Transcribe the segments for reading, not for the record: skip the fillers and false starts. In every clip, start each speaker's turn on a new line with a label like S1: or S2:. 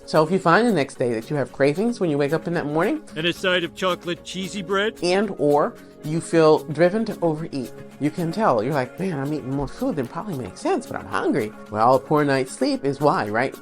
S1: So if you find the next day that you have cravings when you wake up in that morning,
S2: and a side of chocolate cheesy bread,
S1: and or you feel driven to overeat, you can tell. You're like, man, I'm eating more food than probably makes sense, but I'm hungry. Well, a poor night's sleep is why, right?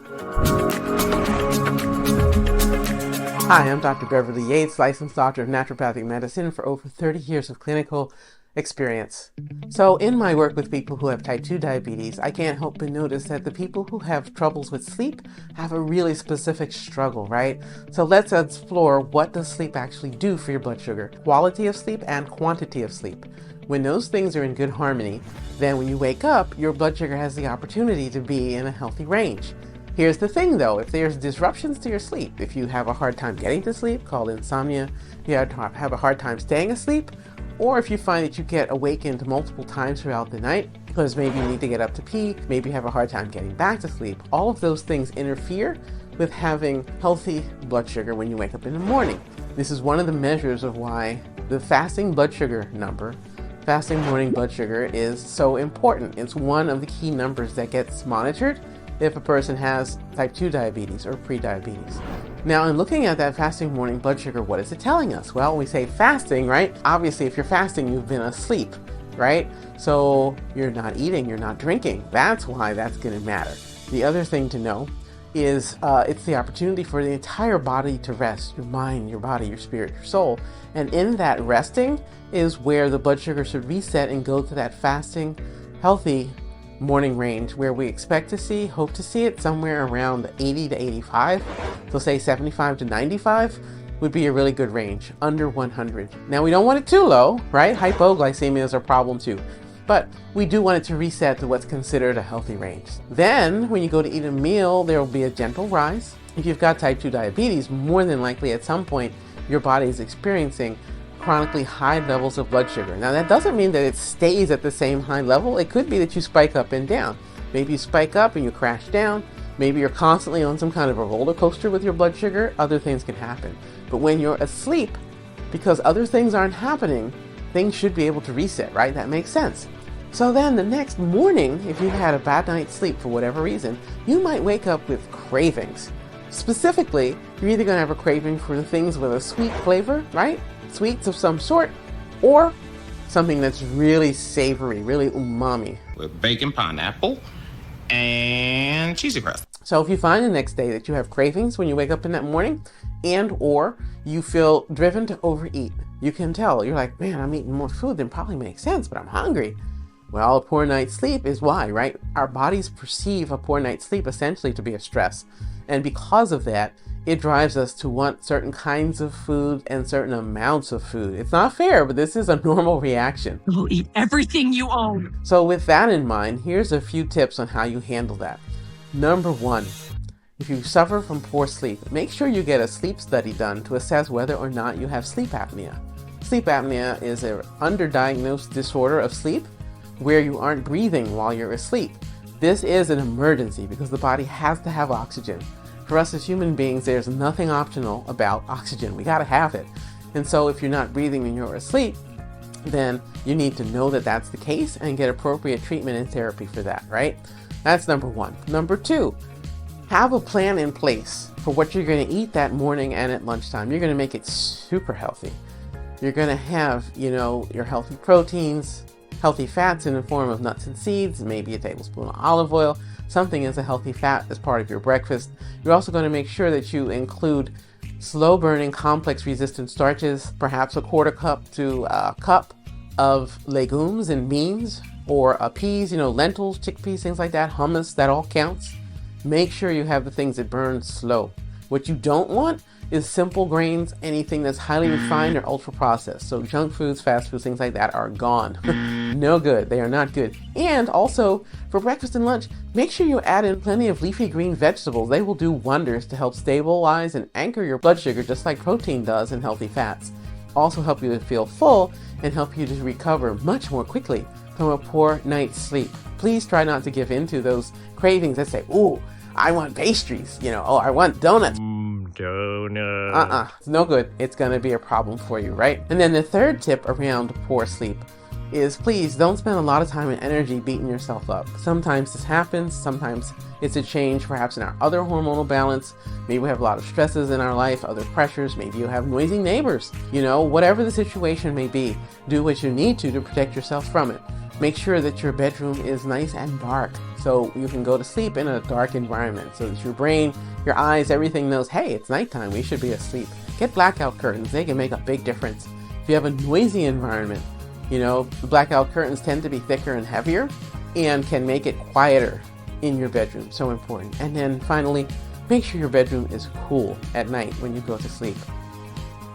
S1: Hi, I'm Dr. Beverly Yates, licensed doctor of naturopathic medicine for over 30 years of clinical experience. So in my work with people who have type 2 diabetes, I can't help but notice that the people who have troubles with sleep have a really specific struggle, right? So let's explore, what does sleep actually do for your blood sugar? Quality of sleep and quantity of sleep. When those things are in good harmony, then when you wake up, your blood sugar has the opportunity to be in a healthy range. Here's the thing though, if there's disruptions to your sleep, if you have a hard time getting to sleep, called insomnia, you have a hard time staying asleep, or if you find that you get awakened multiple times throughout the night, because maybe you need to get up to pee, maybe you have a hard time getting back to sleep, all of those things interfere with having healthy blood sugar when you wake up in the morning. This is one of the measures of why the fasting blood sugar number, fasting morning blood sugar, is so important. It's one of the key numbers that gets monitored if a person has type 2 diabetes or prediabetes. Now, in looking at that fasting morning blood sugar, what is it telling us? Well, we say fasting, right? Obviously, if you're fasting, you've been asleep, right? So you're not eating, you're not drinking. That's why that's going to matter. The other thing to know is it's the opportunity for the entire body to rest, your mind, your body, your spirit, your soul. And in that resting is where the blood sugar should reset and go to that fasting, healthy morning range where we hope to see it somewhere around 80 to 85. So say 75 to 95 would be a really good range, under 100. Now we don't want it too low, right? Hypoglycemia is a problem too. But we do want it to reset to what's considered a healthy range. Then when you go to eat a meal, there will be a gentle rise. If you've got type 2 diabetes, more than likely at some point your body is experiencing chronically high levels of blood sugar. Now that doesn't mean that it stays at the same high level. It could be that you spike up and down. Maybe you spike up and you crash down. Maybe you're constantly on some kind of a roller coaster with your blood sugar. Other things can happen. But when you're asleep, because other things aren't happening, things should be able to reset, right? That makes sense. So then the next morning, if you had a bad night's sleep for whatever reason, you might wake up with cravings. Specifically, you're either going to have a craving for the things with a sweet flavor, right? Sweets of some sort, or something that's really savory, really umami.
S3: With bacon, pineapple, and cheesy crust.
S1: So if you find the next day that you have cravings when you wake up in that morning, and or you feel driven to overeat, you can tell. You're like, man, I'm eating more food than probably makes sense, but I'm hungry. Well, a poor night's sleep is why, right? Our bodies perceive a poor night's sleep essentially to be a stress. And because of that, it drives us to want certain kinds of food and certain amounts of food. It's not fair, but this is a normal reaction.
S4: You'll eat everything you own.
S1: So with that in mind, here's a few tips on how you handle that. Number one, if you suffer from poor sleep, make sure you get a sleep study done to assess whether or not you have sleep apnea. Sleep apnea is an underdiagnosed disorder of sleep where you aren't breathing while you're asleep. This is an emergency because the body has to have oxygen. For us as human beings, there's nothing optional about oxygen. We gotta have it. And so if you're not breathing when you're asleep, then you need to know that that's the case and get appropriate treatment and therapy for that, right? That's number one. Number two, have a plan in place for what you're gonna eat that morning and at lunchtime. You're gonna make it super healthy. You're gonna have, your healthy proteins, healthy fats in the form of nuts and seeds, maybe a tablespoon of olive oil, something as a healthy fat as part of your breakfast. You're also going to make sure that you include slow-burning complex resistant starches, perhaps a quarter cup to a cup of legumes and beans, or peas, lentils, chickpeas, things like that, hummus, that all counts. Make sure you have the things that burn slow. What you don't want is simple grains, anything that's highly refined or ultra processed. So junk foods, fast foods, things like that are gone. No good. They are not good. And also for breakfast and lunch, make sure you add in plenty of leafy green vegetables. They will do wonders to help stabilize and anchor your blood sugar just like protein does in healthy fats. Also help you to feel full and help you to recover much more quickly from a poor night's sleep. Please try not to give in to those cravings that say, ooh, I want pastries, I want donuts.
S2: Donut.
S1: It's no good. It's going to be a problem for you, right? And then the third tip around poor sleep is please don't spend a lot of time and energy beating yourself up. Sometimes this happens, sometimes it's a change perhaps in our other hormonal balance. Maybe we have a lot of stresses in our life, other pressures, maybe you have noisy neighbors. Whatever the situation may be, do what you need to protect yourself from it. Make sure that your bedroom is nice and dark so you can go to sleep in a dark environment so that your brain, your eyes, everything knows, hey, it's nighttime, we should be asleep. Get blackout curtains, they can make a big difference. If you have a noisy environment, the blackout curtains tend to be thicker and heavier and can make it quieter in your bedroom. So important. And then finally, make sure your bedroom is cool at night when you go to sleep.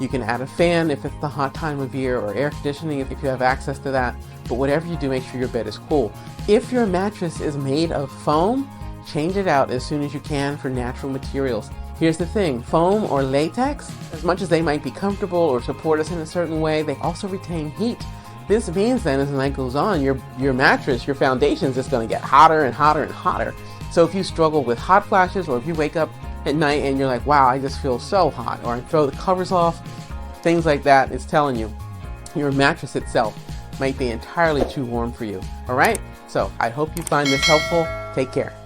S1: You can add a fan if it's the hot time of year, or air conditioning if you have access to that. But whatever you do, make sure your bed is cool. If your mattress is made of foam, change it out as soon as you can for natural materials. Here's the thing, foam or latex, as much as they might be comfortable or support us in a certain way, they also retain heat. This means then as the night goes on, your mattress, your foundation is just going to get hotter and hotter and hotter. So if you struggle with hot flashes, or if you wake up at night and you're like, wow, I just feel so hot, or I throw the covers off, things like that, it's telling you your mattress itself might be entirely too warm for you. All right? So I hope you find this helpful. Take care.